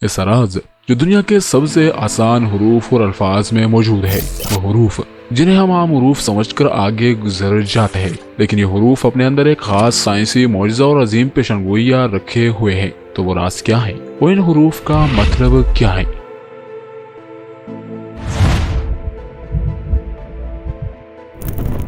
ایسا راز جو دنیا کے سب سے آسان حروف اور الفاظ میں موجود ہے وہ حروف جنہیں ہم عام حروف سمجھ کر آگے گزر جاتے ہیں، لیکن یہ حروف اپنے اندر ایک خاص سائنسی معجزہ اور عظیم پیشنگوئیاں رکھے ہوئے ہیں۔ تو وہ راز کیا ہے؟ وہ ان حروف کا مطلب کیا ہے؟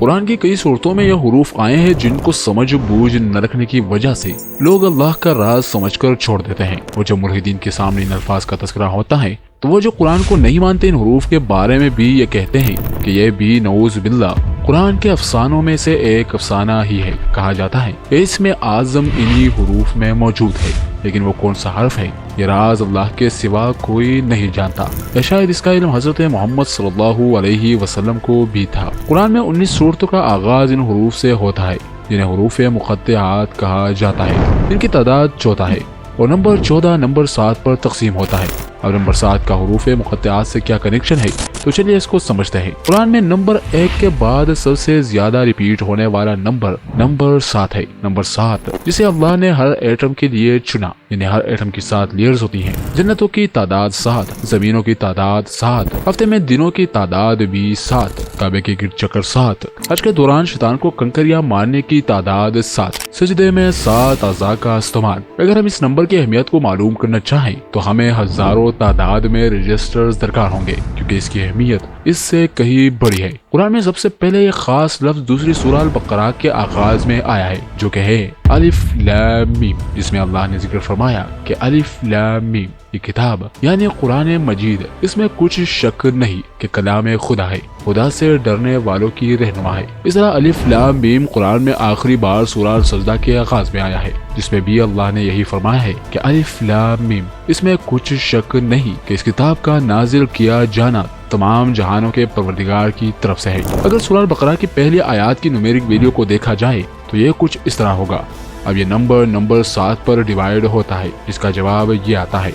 قرآن کی کئی صورتوں میں یہ حروف آئے ہیں جن کو سمجھ بوجھ نہ رکھنے کی وجہ سے لوگ اللہ کا راز سمجھ کر چھوڑ دیتے ہیں، اور جب ملحدین کے سامنے ان الفاظ کا تذکرہ ہوتا ہے تو وہ جو قرآن کو نہیں مانتے ان حروف کے بارے میں بھی یہ کہتے ہیں کہ یہ بھی نعوذ باللہ قرآن کے افسانوں میں سے ایک افسانہ ہی ہے۔ کہا جاتا ہے کہ اس میں اعظم انہی حروف میں موجود ہے، لیکن وہ کون سا حرف ہے یہ راز اللہ کے سوا کوئی نہیں جانتا، یا شاید اس کا علم حضرت محمد صلی اللہ علیہ وسلم کو بھی تھا۔ قرآن میں 19 صورتوں کا آغاز ان حروف سے ہوتا ہے جنہیں حروف مقطعات کہا جاتا ہے۔ ان کی تعداد 14 ہے اور نمبر 14 نمبر 7 پر تقسیم ہوتا ہے۔ اب نمبر 7 کا حروف مقطعات سے کیا کنیکشن ہے تو چلیے اس کو سمجھتے ہیں۔ قرآن میں نمبر 1 کے بعد سب سے زیادہ ریپیٹ ہونے والا نمبر 7 ہے۔ نمبر 7 جسے اللہ نے ہر ایٹم کے لیے چنا، یعنی ہر ایٹم کی 7 لیئرز ہوتی ہیں۔ جنتوں کی تعداد 7، زمینوں کی تعداد 7، ہفتے میں دنوں کی تعداد بھی 7، کعبے کے گرد چکر 7، حج کے دوران شیطان کو کنکریاں مارنے کی تعداد 7، سجدے میں 7 اعضاء کا استعمال۔ اگر ہم اس نمبر کی اہمیت کو معلوم کرنا چاہیں تو ہمیں ہزاروں تعداد میں رجسٹرز درکار ہوں گے، کیونکہ اس کی اہمیت اس سے کہیں بڑی ہے۔ قرآن میں سب سے پہلے یہ خاص لفظ دوسری سورہ البقرہ کے آغاز میں آیا ہے، جو کہ ہے الف لام میم، جس میں اللہ نے ذکر فرمایا کہ الف لام میم یہ کتاب یعنی قرآن مجید، اس میں کچھ شک نہیں کہ کلام خدا ہے، خدا سے ڈرنے والوں کی رہنما ہے۔ اس طرح الف لام میم قرآن میں آخری بار سورہ السجدہ کے آغاز میں آیا ہے، جس میں بھی اللہ نے یہی فرمایا ہے کہ الف لام میم، اس میں کچھ شک نہیں کہ اس کتاب کا نازل کیا جانا تمام جہانوں کے پروردگار کی طرف سے ہے۔ اگر سورہ البقرہ کی پہلی آیات کی نومیرک ویلیو کو دیکھا جائے تو یہ کچھ اس طرح ہوگا۔ اب یہ نمبر 7 پر ڈیوائیڈ ہوتا ہے، اس کا جواب یہ آتا ہے۔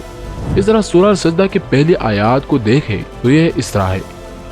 اس طرح سورہ السجدہ کی پہلی آیات کو دیکھیں تو یہ اس طرح ہے،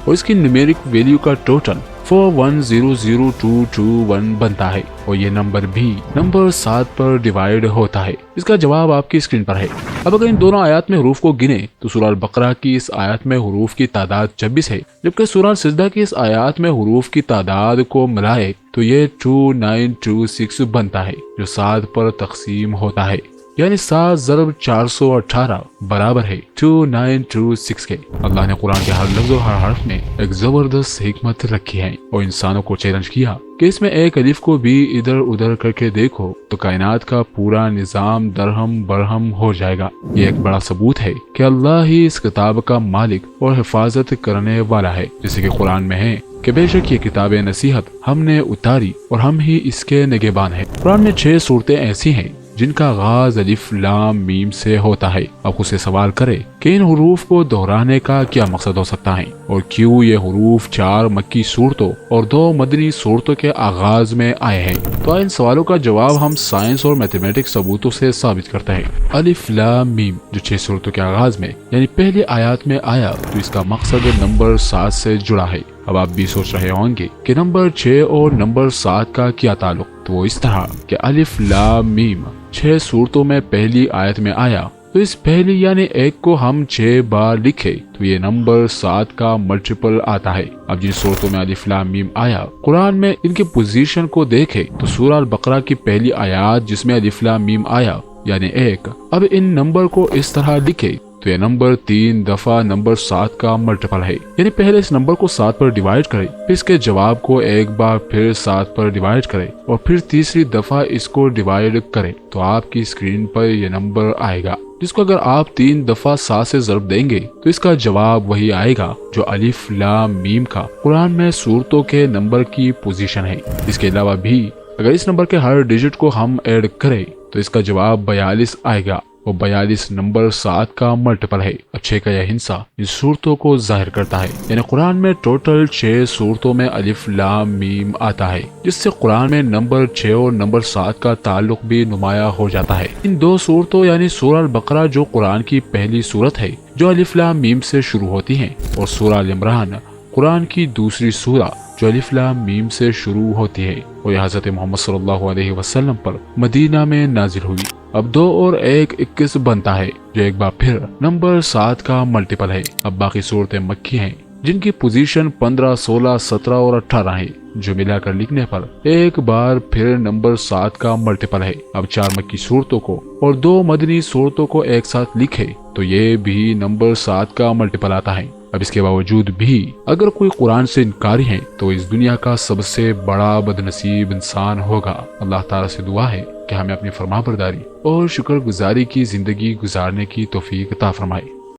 اور اس کی نومیرک ویلیو کا ٹوٹل 41000221 بنتا ہے، اور یہ نمبر بھی نمبر 7 پر ڈیوائیڈ ہوتا ہے۔ اس کا جواب آپ کی اسکرین پر ہے۔ اب اگر ان دونوں آیات میں حروف کو گنے تو سورہ البقرہ کی اس آیت میں حروف کی تعداد 26 ہے، جبکہ سورہ السجدہ کی اس آیات میں حروف کی تعداد کو ملائے تو یہ 2926 بنتا ہے، جو 7 پر تقسیم ہوتا ہے، یعنی 7 ضرب 418 برابر ہے 2926 کے۔ اللہ نے قرآن کے ہر لفظ اور ہر حرف میں ایک زبردست حکمت رکھی ہے، اور انسانوں کو چیلنج کیا کہ اس میں ایک الف کو بھی ادھر ادھر کر کے دیکھو تو کائنات کا پورا نظام درہم برہم ہو جائے گا۔ یہ ایک بڑا ثبوت ہے کہ اللہ ہی اس کتاب کا مالک اور حفاظت کرنے والا ہے، جیسے کہ قرآن میں ہے کہ بے شک یہ کتاب نصیحت ہم نے اتاری اور ہم ہی اس کے نگہبان ہیں۔ قرآن میں 6 صورتیں ایسی ہیں جن کا آغاز الف لام میم سے ہوتا ہے۔ اب خود سے سوال کرے کہ ان حروف کو دہرانے کا کیا مقصد ہو سکتا ہے، اور کیوں یہ حروف 4 مکی صورتوں اور 2 مدنی صورتوں کے آغاز میں آئے ہیں؟ تو ان سوالوں کا جواب ہم سائنس اور میتھمیٹکس ثبوتوں سے ثابت کرتے ہیں۔ الف لام میم جو 6 صورتوں کے آغاز میں یعنی پہلی آیات میں آیا تو اس کا مقصد نمبر 7 سے جڑا ہے۔ اب آپ بھی سوچ رہے ہوں گے کہ نمبر 6 اور نمبر 7 کا کیا تعلق؟ تو وہ اس طرح کہ الف لام میم 6 صورتوں میں پہلی آیت میں آیا تو اس پہلی یعنی 1 کو ہم 6 بار لکھے تو یہ نمبر 7 کا ملٹیپل آتا ہے۔ اب جن صورتوں میں الف لام میم آیا قرآن میں ان کی پوزیشن کو دیکھے تو سورہ البقرہ کی پہلی آیات جس میں الف لام میم آیا یعنی 1، اب ان نمبر کو اس طرح لکھے تو یہ نمبر 3 دفعہ نمبر 7 کا ملٹیپل ہے، یعنی پہلے اس نمبر کو 7 پر ڈیوائیڈ کرے، پھر اس کے جواب کو ایک بار پھر 7 پر ڈیوائیڈ کرے، اور پھر تیسری دفعہ اس کو ڈیوائیڈ کرے تو آپ کی اسکرین پر یہ نمبر آئے گا، جس کو اگر آپ 3 دفعہ 7 سے ضرب دیں گے تو اس کا جواب وہی آئے گا جو الف لام میم کا قرآن میں صورتوں کے نمبر کی پوزیشن ہے۔ اس کے علاوہ بھی اگر اس نمبر کے ہر ڈیجٹ کو ہم ایڈ کریں تو اس کا جواب 42 آئے گا، وہ 42 نمبر 7 کا ملٹیپل ہے۔ اچھے کا یہ ہنسا ان صورتوں کو ظاہر کرتا ہے، یعنی قرآن میں ٹوٹل 6 صورتوں میں الف لام میم آتا ہے، جس سے قرآن میں نمبر 6 اور نمبر 7 کا تعلق بھی نمایاں ہو جاتا ہے۔ ان 2 صورتوں یعنی سورہ البقرہ جو قرآن کی پہلی صورت ہے جو الف لام میم سے شروع ہوتی ہیں، اور سورہ ال عمران قرآن کی دوسری سورہ جو الف لام میم سے شروع ہوتی ہے وہ حضرت محمد صلی اللہ علیہ وسلم پر مدینہ میں نازل ہوئی۔ اب 2 اور 1 21 بنتا ہے جو ایک بار پھر نمبر 7 کا ملٹیپل ہے۔ اب باقی صورتیں مکی ہیں جن کی پوزیشن 15 16 17 اور 18 ہے جو ملا کر لکھنے پر ایک بار پھر نمبر 7 کا ملٹیپل ہے۔ اب 4 مکی صورتوں کو اور 2 مدنی صورتوں کو ایک ساتھ لکھے تو یہ بھی نمبر 7 کا ملٹیپل آتا ہے۔ اب اس کے باوجود بھی اگر کوئی قرآن سے انکاری ہے تو اس دنیا کا سب سے بڑا بدنصیب انسان ہوگا۔ اللہ تعالیٰ سے دعا ہے کہ ہمیں اپنی فرمانبرداری اور شکر گزاری کی زندگی گزارنے کی توفیق عطا فرمائے۔